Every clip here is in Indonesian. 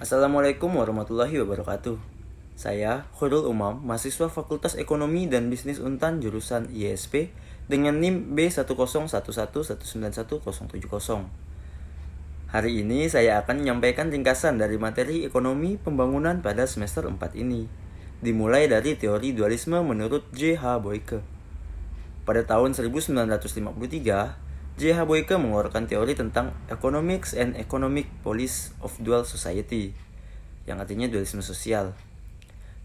Assalamualaikum warahmatullahi wabarakatuh. Saya Khairul Umam, mahasiswa Fakultas Ekonomi dan Bisnis Untan jurusan ISP dengan NIM B10111911070. Hari ini saya akan menyampaikan ringkasan dari materi ekonomi pembangunan pada semester 4 ini, dimulai dari teori dualisme menurut J.H. Boyke. Pada tahun 1953, J.H. Boyke mengeluarkan teori tentang Economics and Economic Policy of Dual Society, yang artinya dualisme sosial.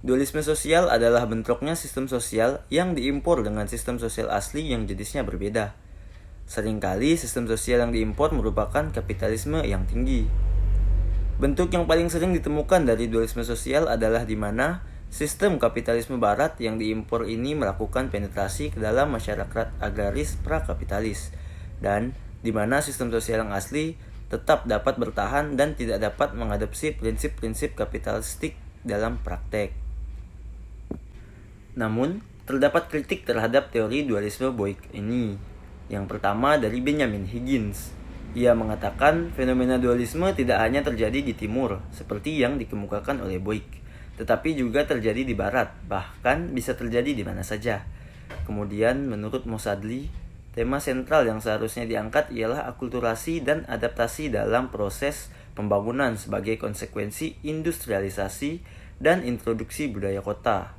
Dualisme sosial adalah bentroknya sistem sosial yang diimpor dengan sistem sosial asli yang jenisnya berbeda. Seringkali sistem sosial yang diimpor merupakan kapitalisme yang tinggi. Bentuk yang paling sering ditemukan dari dualisme sosial adalah di mana sistem kapitalisme barat yang diimpor ini melakukan penetrasi ke dalam masyarakat agraris prakapitalis, dan di mana sistem sosial yang asli tetap dapat bertahan dan tidak dapat mengadopsi prinsip-prinsip kapitalistik dalam praktek. Namun, terdapat kritik terhadap teori dualisme Boyke ini. Yang pertama dari Benjamin Higgins. Ia mengatakan fenomena dualisme tidak hanya terjadi di timur, seperti yang dikemukakan oleh Boyke, tetapi juga terjadi di barat, bahkan bisa terjadi di mana saja. Kemudian, menurut Mosadli, tema sentral yang seharusnya diangkat ialah akulturasi dan adaptasi dalam proses pembangunan sebagai konsekuensi industrialisasi dan introduksi budaya kota.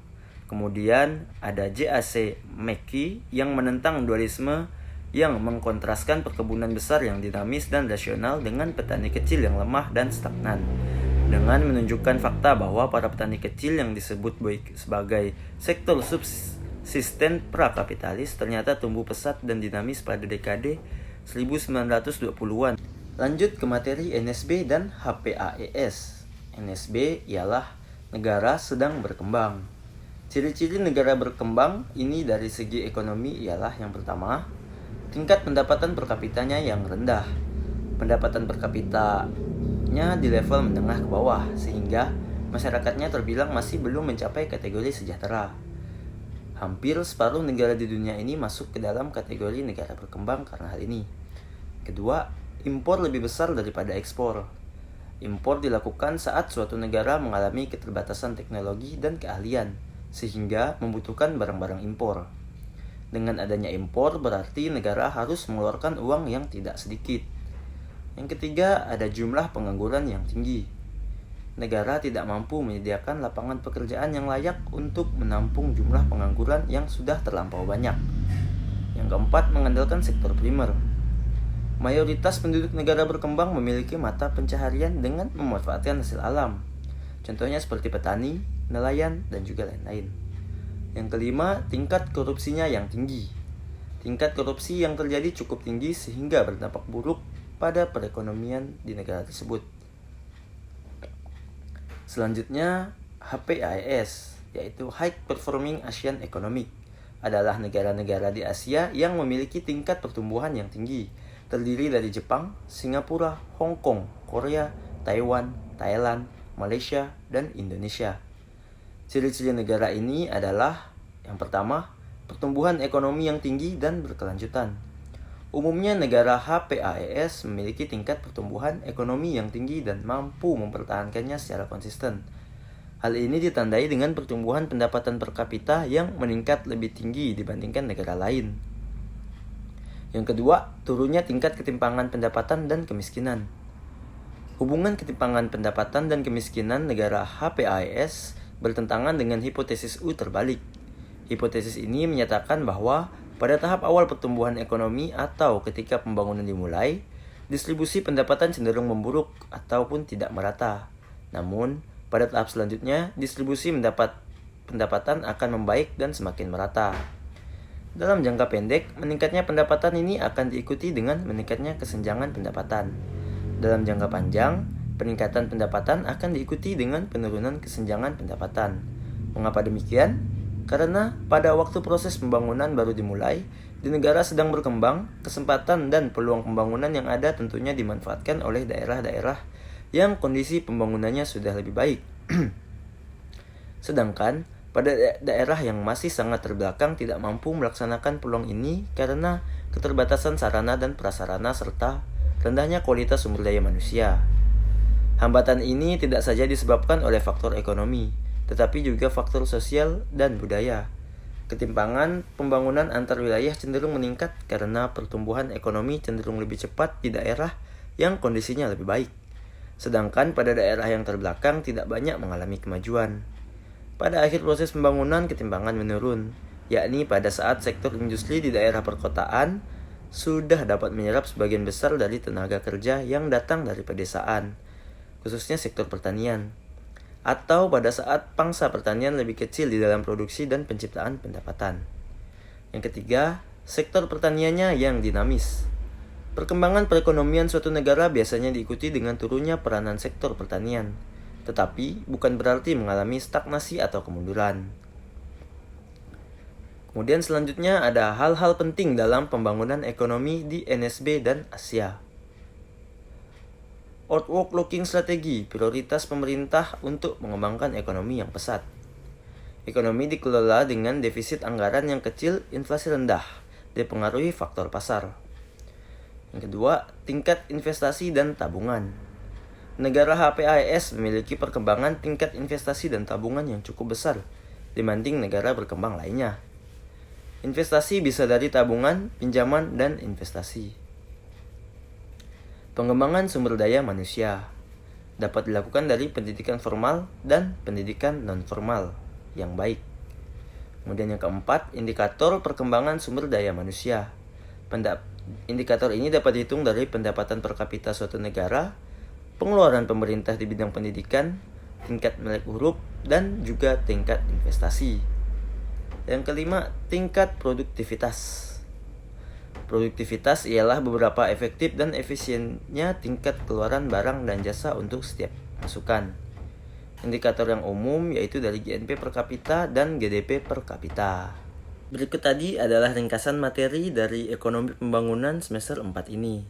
Kemudian ada J.A.C. Mackie yang menentang dualisme yang mengkontraskan perkebunan besar yang dinamis dan rasional dengan petani kecil yang lemah dan stagnan, dengan menunjukkan fakta bahwa para petani kecil yang disebut Boyke sebagai sektor subsisten prakapitalis ternyata tumbuh pesat dan dinamis pada dekade 1920-an. Lanjut ke materi NSB dan HPAES. NSB ialah negara sedang berkembang. Ciri-ciri negara berkembang ini dari segi ekonomi ialah yang pertama, tingkat pendapatan per kapitanya yang rendah. Pendapatan per kapitanya di level menengah ke bawah, sehingga masyarakatnya terbilang masih belum mencapai kategori sejahtera. Hampir separuh negara di dunia ini masuk ke dalam kategori negara berkembang karena hal ini. Kedua, impor lebih besar daripada ekspor. Impor dilakukan saat suatu negara mengalami keterbatasan teknologi dan keahlian, sehingga membutuhkan barang-barang impor. Dengan adanya impor berarti negara harus mengeluarkan uang yang tidak sedikit. Yang ketiga, ada jumlah pengangguran yang tinggi. Negara tidak mampu menyediakan lapangan pekerjaan yang layak untuk menampung jumlah pengangguran yang sudah terlampau banyak. Yang keempat, mengandalkan sektor primer. Mayoritas penduduk negara berkembang memiliki mata pencaharian dengan memanfaatkan hasil alam. Contohnya seperti petani, nelayan, dan juga lain-lain. Yang kelima, tingkat korupsinya yang tinggi. Tingkat korupsi yang terjadi cukup tinggi sehingga berdampak buruk pada perekonomian di negara tersebut. Selanjutnya, HPAES, yaitu High Performing Asian Economic, adalah negara-negara di Asia yang memiliki tingkat pertumbuhan yang tinggi, terdiri dari Jepang, Singapura, Hong Kong, Korea, Taiwan, Thailand, Malaysia, dan Indonesia. Ciri-ciri negara ini adalah yang pertama, pertumbuhan ekonomi yang tinggi dan berkelanjutan. Umumnya negara HPAES memiliki tingkat pertumbuhan ekonomi yang tinggi dan mampu mempertahankannya secara konsisten. Hal ini ditandai dengan pertumbuhan pendapatan per kapita yang meningkat lebih tinggi dibandingkan negara lain. Yang kedua, turunnya tingkat ketimpangan pendapatan dan kemiskinan. Hubungan ketimpangan pendapatan dan kemiskinan negara HPAES bertentangan dengan hipotesis U terbalik. Hipotesis ini menyatakan bahwa pada tahap awal pertumbuhan ekonomi atau ketika pembangunan dimulai, distribusi pendapatan cenderung memburuk ataupun tidak merata. Namun, pada tahap selanjutnya, distribusi pendapatan akan membaik dan semakin merata. Dalam jangka pendek, meningkatnya pendapatan ini akan diikuti dengan meningkatnya kesenjangan pendapatan. Dalam jangka panjang, peningkatan pendapatan akan diikuti dengan penurunan kesenjangan pendapatan. Mengapa demikian? Karena pada waktu proses pembangunan baru dimulai, di negara sedang berkembang, kesempatan dan peluang pembangunan yang ada tentunya dimanfaatkan oleh daerah-daerah yang kondisi pembangunannya sudah lebih baik. Sedangkan pada daerah yang masih sangat terbelakang tidak mampu melaksanakan peluang ini karena keterbatasan sarana dan prasarana serta rendahnya kualitas sumber daya manusia. Hambatan ini tidak saja disebabkan oleh faktor ekonomi, tetapi juga faktor sosial dan budaya. Ketimpangan pembangunan antar wilayah cenderung meningkat karena pertumbuhan ekonomi cenderung lebih cepat di daerah yang kondisinya lebih baik. Sedangkan pada daerah yang terbelakang tidak banyak mengalami kemajuan. Pada akhir proses pembangunan, ketimpangan menurun, yakni pada saat sektor industri di daerah perkotaan sudah dapat menyerap sebagian besar dari tenaga kerja yang datang dari pedesaan, khususnya sektor pertanian, atau pada saat pangsa pertanian lebih kecil di dalam produksi dan penciptaan pendapatan. Yang ketiga, sektor pertaniannya yang dinamis. Perkembangan perekonomian suatu negara biasanya diikuti dengan turunnya peranan sektor pertanian, tetapi bukan berarti mengalami stagnasi atau kemunduran. Kemudian selanjutnya ada hal-hal penting dalam pembangunan ekonomi di NSB dan Asia. Outward-looking strategi, prioritas pemerintah untuk mengembangkan ekonomi yang pesat. Ekonomi dikelola dengan defisit anggaran yang kecil, inflasi rendah, dipengaruhi faktor pasar. Yang kedua, tingkat investasi dan tabungan. Negara HPAS memiliki perkembangan tingkat investasi dan tabungan yang cukup besar dibanding negara berkembang lainnya. Investasi bisa dari tabungan, pinjaman, dan investasi. Pengembangan sumber daya manusia dapat dilakukan dari pendidikan formal dan pendidikan non-formal yang baik. Kemudian yang keempat, indikator perkembangan sumber daya manusia. Indikator ini dapat dihitung dari pendapatan per kapita suatu negara, pengeluaran pemerintah di bidang pendidikan, tingkat melek huruf, dan juga tingkat investasi. Yang kelima, tingkat produktivitas. Produktivitas ialah beberapa efektif dan efisiennya tingkat keluaran barang dan jasa untuk setiap masukan. Indikator yang umum yaitu dari GNP per kapita dan GDP per kapita. Berikut tadi adalah ringkasan materi dari ekonomi pembangunan semester 4 ini.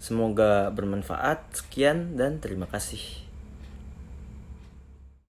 Semoga bermanfaat. Sekian dan terima kasih.